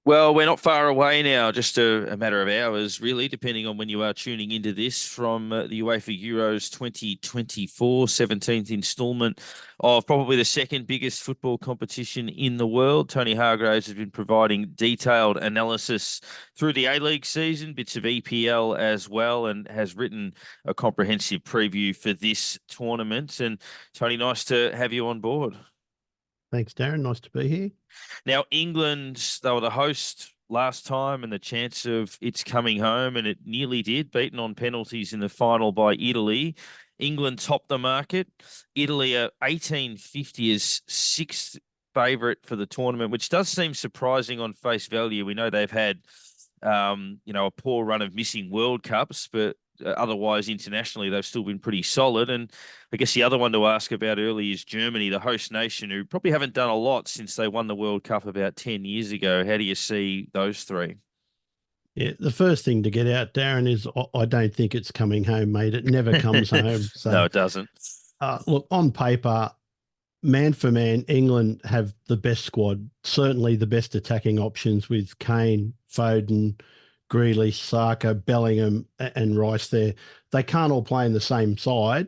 Well, we're not far away now, just a matter of hours, really, depending on when you are tuning into this from the UEFA Euros 2024, 17th instalment of probably the second biggest football competition in the world. Tony Hargraves has been providing detailed analysis through the A-League season, bits of EPL as well, and has written a comprehensive preview for this tournament. And Tony, nice to have you on board. Thanks, Darren. Nice to be here. Now, England, they were the host last time and the chance of its coming home, and it nearly did, beaten on penalties in the final by Italy. England topped the market. Italy are 1850 as sixth favourite for the tournament, which does seem surprising on face value. We know they've had, a poor run of missing World Cups, but otherwise internationally they've still been pretty solid. And I guess the other one to ask about early is Germany, the host nation, who probably haven't done a lot since they won the World Cup about 10 years ago. How do you see those three? Yeah, the first thing to get out, Darren, is I don't think it's coming home, mate. It never comes home. No, So, it doesn't. look, on paper, man for man, England have the best squad, certainly the best attacking options with Kane, Foden, Grealish, Saka, Bellingham, and Rice there. They can't all play in the same side,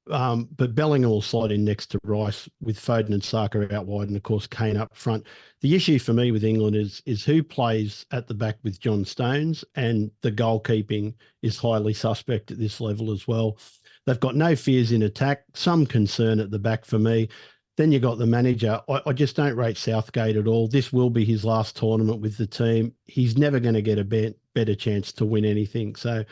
but Bellingham will slide in next to Rice with Foden and Saka out wide, and of course Kane up front. The issue for me with England is who plays at the back with John Stones, and the goalkeeping is highly suspect at this level as well. They've got no fears in attack, some concern at the back for me. Then you got the manager. I just don't rate Southgate at all. This will be his last tournament with the team. He's never going to get a better chance to win anything. So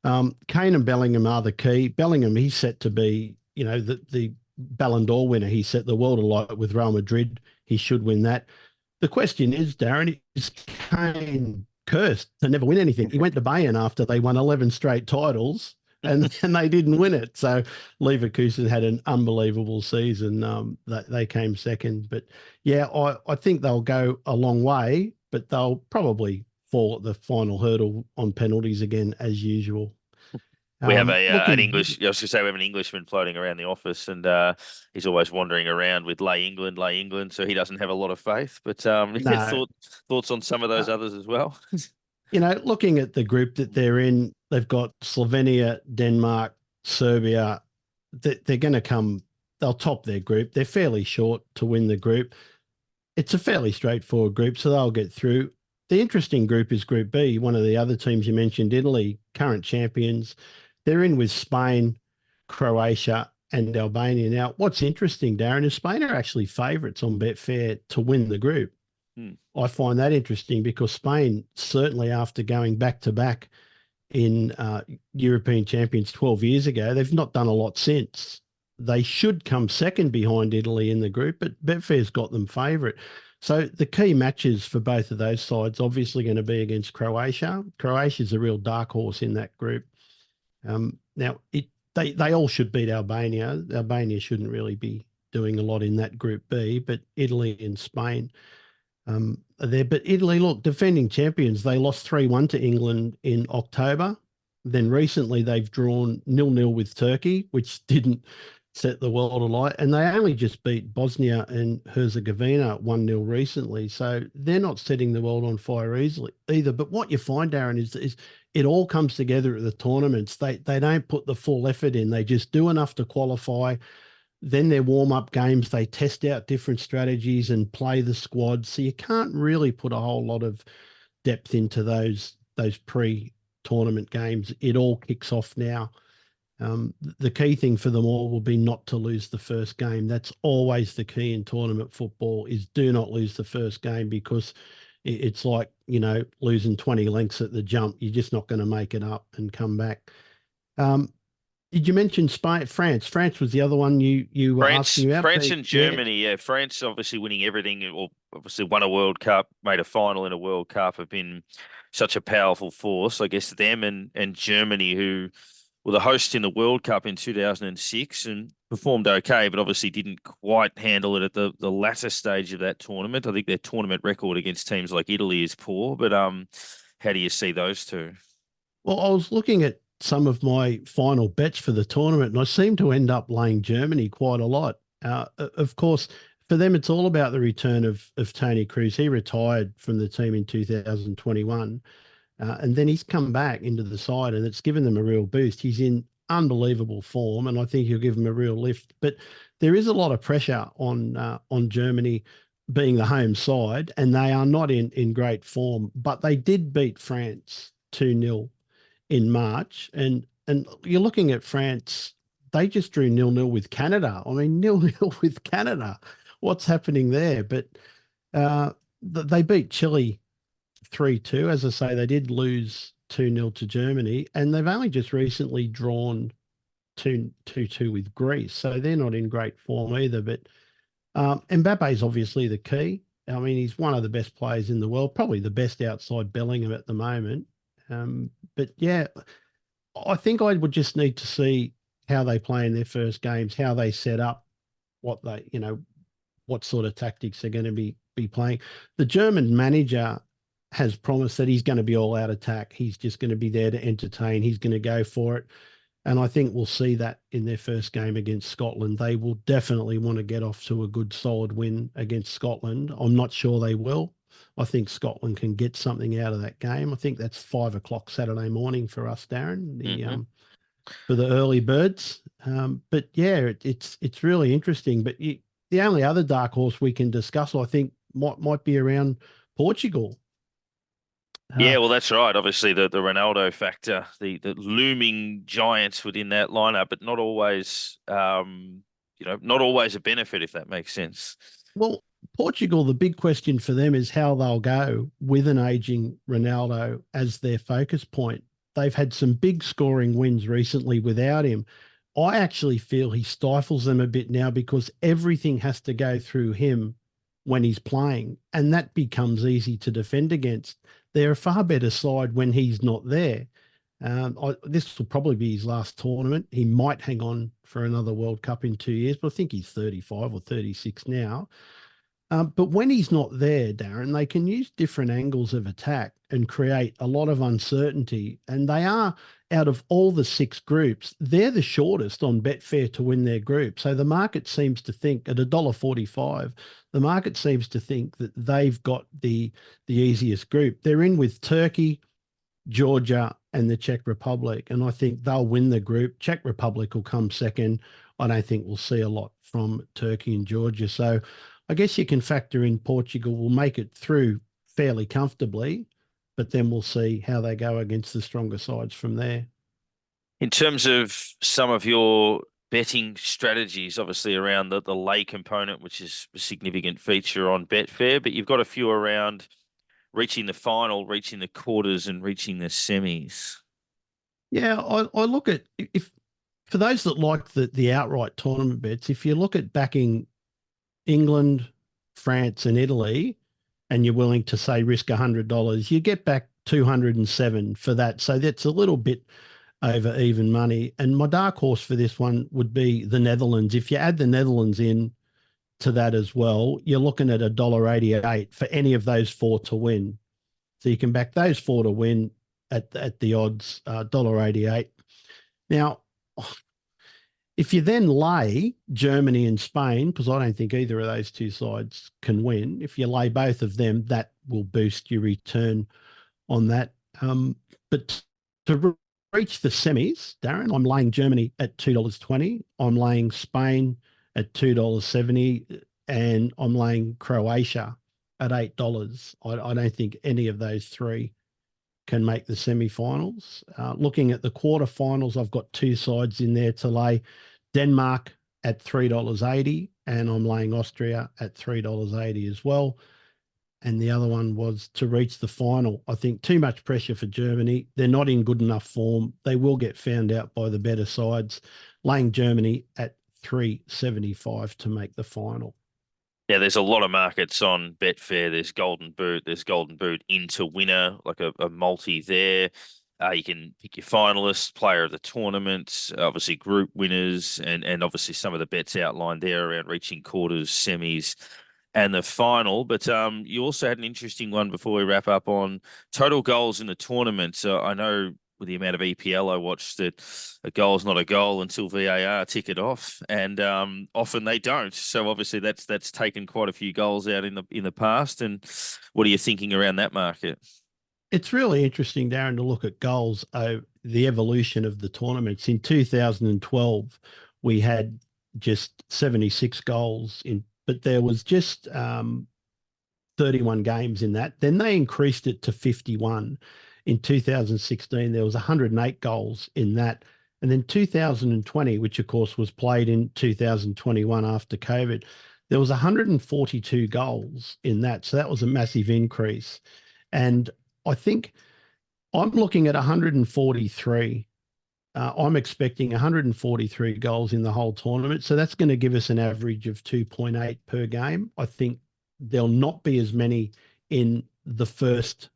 Kane and Bellingham are the key. Bellingham, he's set to be, the Ballon d'Or winner. He set the world alight with Real Madrid. He should win that. The question is, Darren, is Kane cursed to never win anything? He went to Bayern after they won 11 straight titles and they didn't win it. So Leverkusen had an unbelievable season. They came second. But yeah, I think they'll go a long way, but they'll probably fall at the final hurdle on penalties again, as usual. We have an Looking, English. I was going to say we have an Englishman floating around the office, and he's always wandering around with "Lay England, lay England," so he doesn't have a lot of faith. But no, thoughts on some of those uh, others as well. looking at the group that they're in, they've got Slovenia, Denmark, Serbia. They're going to come, they'll top their group. They're fairly short to win the group. It's a fairly straightforward group, so they'll get through. The interesting group is Group B, one of the other teams you mentioned, Italy, current champions. They're in with Spain, Croatia, and Albania. Now, what's interesting, Darren, is Spain are actually favourites on Betfair to win the group. Hmm. I find that interesting because Spain, certainly after going back to back in European champions 12 years ago, they've not done a lot since. They should come second behind Italy in the group, but Betfair's got them favourite. So the key matches for both of those sides obviously going to be against Croatia. Croatia's a real dark horse in that group. Now they all should beat Albania. Albania shouldn't really be doing a lot in that Group B, but Italy and Spain are there. But Italy, look, defending champions, they lost 3-1 to England in October. Then recently they've drawn 0-0 with Turkey, which didn't set the world alight. And they only just beat Bosnia and Herzegovina 1-0 recently. So they're not setting the world on fire easily either. But what you find, Darren, is it all comes together at the tournaments. They don't put the full effort in. They just do enough to qualify. Then their warm-up games, they test out different strategies and play the squad. So you can't really put a whole lot of depth into those pre-tournament games. It all kicks off now. The key thing for them all will be not to lose the first game. That's always the key in tournament football, is do not lose the first game, because it's like, losing 20 lengths at the jump. You're just not going to make it up and come back. Did you mention Spain, France? France was the other one you were France, asking about. France and Yeah, Germany, yeah. France obviously winning everything, or obviously won a World Cup, made a final in a World Cup, have been such a powerful force. I guess them and Germany, who were the host in the World Cup in 2006 and performed okay, but obviously didn't quite handle it at the latter stage of that tournament. I think their tournament record against teams like Italy is poor, but how do you see those two? well, I was looking at some of my final bets for the tournament, and I seem to end up laying Germany quite a lot. Of course, for them, it's all about the return of Tony Cruz. He retired from the team in 2021, and then he's come back into the side, and it's given them a real boost. He's in unbelievable form, and I think he'll give them a real lift. But there is a lot of pressure on Germany being the home side, and they are not in great form. But they did beat France 2-0 in March, and you're looking at France. They just drew 0-0 with Canada. I mean, 0-0 with Canada. What's happening there? But uh, they beat Chile 3-2. As I say, they did lose 2-0 to Germany, and they've only just recently drawn 2-2 with Greece. So they're not in great form either. But Mbappe's obviously the key. I mean, he's one of the best players in the world, probably the best outside Bellingham at the moment. But yeah, I think I would just need to see how they play in their first games, how they set up, what they, what sort of tactics they're going to be playing. The German manager has promised that he's going to be all out attack. He's just going to be there to entertain. He's going to go for it. And I think we'll see that in their first game against Scotland. They will definitely want to get off to a good, solid win against Scotland. I'm not sure they will. I think Scotland can get something out of that game. I think that's 5 o'clock Saturday morning for us, Darren, for the early birds. But yeah, it's really interesting. But the only other dark horse we can discuss, I think, might be around Portugal. Yeah, well, that's right. Obviously, the Ronaldo factor, the looming giants within that lineup, but not always, not always a benefit, if that makes sense. Well, Portugal, the big question for them is how they'll go with an aging Ronaldo as their focus point. They've had some big scoring wins recently without him. I actually feel he stifles them a bit now because everything has to go through him when he's playing, and that becomes easy to defend against. They're a far better side when he's not there. This will probably be his last tournament. He might hang on for another World Cup in 2 years, but I think he's 35 or 36 now. But when he's not there, Darren, they can use different angles of attack and create a lot of uncertainty. And they are, out of all the 6 groups, they're the shortest on Betfair to win their group. So the market seems to think at $1.45, the market seems to think that they've got the easiest group. They're in with Turkey, Georgia, and the Czech Republic. And I think they'll win the group. Czech Republic will come second. I don't think we'll see a lot from Turkey and Georgia. So I guess you can factor in Portugal will make it through fairly comfortably, but then we'll see how they go against the stronger sides from there. In terms of some of your betting strategies, obviously around the lay component, which is a significant feature on Betfair, but you've got a few around reaching the final, reaching the quarters, and reaching the semis. Yeah, I look at, if for those that like the outright tournament bets, if you look at backing England, France, and Italy, and you're willing to say risk $100, you get back 207 for that. So that's a little bit over even money. And my dark horse for this one would be the Netherlands. If you add the Netherlands in to that as well, you're looking at $1.88 for any of those 4 to win. So you can back those 4 to win at the odds, $1.88. Now, if you then lay Germany and Spain, because I don't think either of those 2 sides can win, if you lay both of them, that will boost your return on that. But to reach the semis, Darren, I'm laying Germany at $2.20. I'm laying Spain at $2.70, and I'm laying Croatia at $8. I don't think any of those 3 can make the semi-finals. Looking at the quarterfinals, I've got 2 sides in there to lay. Denmark at $3.80, and I'm laying Austria at $3.80 as well. And the other one was to reach the final. I think too much pressure for Germany. They're not in good enough form. They will get found out by the better sides. Laying Germany at $3.75 to make the final. Yeah, there's a lot of markets on Betfair. There's Golden Boot into winner, like a multi there. You can pick your finalists, player of the tournament, obviously group winners, and obviously some of the bets outlined there around reaching quarters, semis, and the final. But you also had an interesting one before we wrap up on total goals in the tournament. So I know with the amount of EPL I watched, that a goal's not a goal until VAR tick it off, and often they don't. So obviously that's taken quite a few goals out in the past. And what are you thinking around that market? It's really interesting, Darren, to look at goals, the evolution of the tournaments. In 2012, we had just 76 goals but there was just 31 games in that. Then they increased it to 51. In 2016, there was 108 goals in that. And then 2020, which of course was played in 2021 after COVID, there was 142 goals in that. So that was a massive increase. And I think I'm looking at 143. I'm expecting 143 goals in the whole tournament. So that's going to give us an average of 2.8 per game. I think there'll not be as many in the first,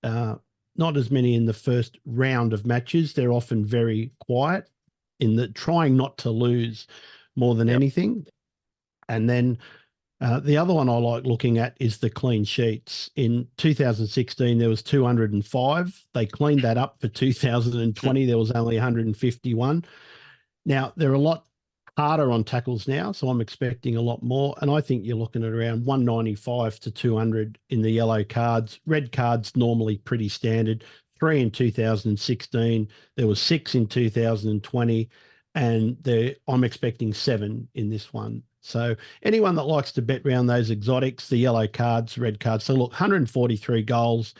not as many in the first round of matches. They're often very quiet in the trying not to lose more than anything. And then the other one I like looking at is the clean sheets. In 2016, there was 205. They cleaned that up for 2020. There was only 151. Now, they're a lot harder on tackles now, so I'm expecting a lot more. And I think you're looking at around 195 to 200 in the yellow cards. Red cards normally pretty standard. 3 in 2016. There was 6 in 2020. And I'm expecting 7 in this one. So anyone that likes to bet around those exotics, the yellow cards, red cards. So look, 143 goals,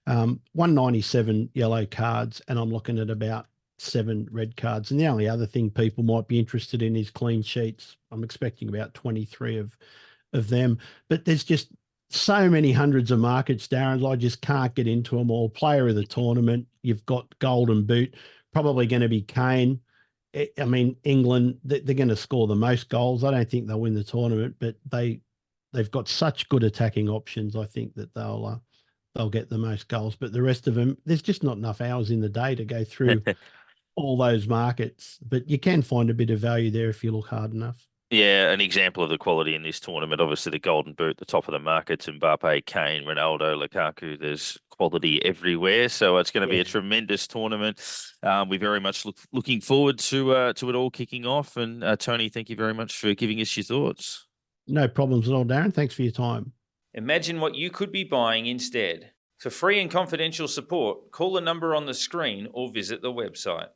197 yellow cards, and I'm looking at about 7 red cards. And the only other thing people might be interested in is clean sheets. I'm expecting about 23 of them. But there's just so many hundreds of markets, Darren. I just can't get into them all. Player of the tournament, you've got Golden Boot, probably going to be Kane. I mean, England, they're going to score the most goals. I don't think they'll win the tournament, but they've got such good attacking options. I think that they'll get the most goals. But the rest of them, there's just not enough hours in the day to go through all those markets. But you can find a bit of value there if you look hard enough. Yeah, an example of the quality in this tournament, obviously the Golden Boot, the top of the markets, Mbappe, Kane, Ronaldo, Lukaku, there's quality everywhere. So it's going to be a tremendous tournament. We very much looking forward to it all kicking off. And Tony, thank you very much for giving us your thoughts. No problems at all, Darren. Thanks for your time. Imagine what you could be buying instead. For free and confidential support, call the number on the screen or visit the website.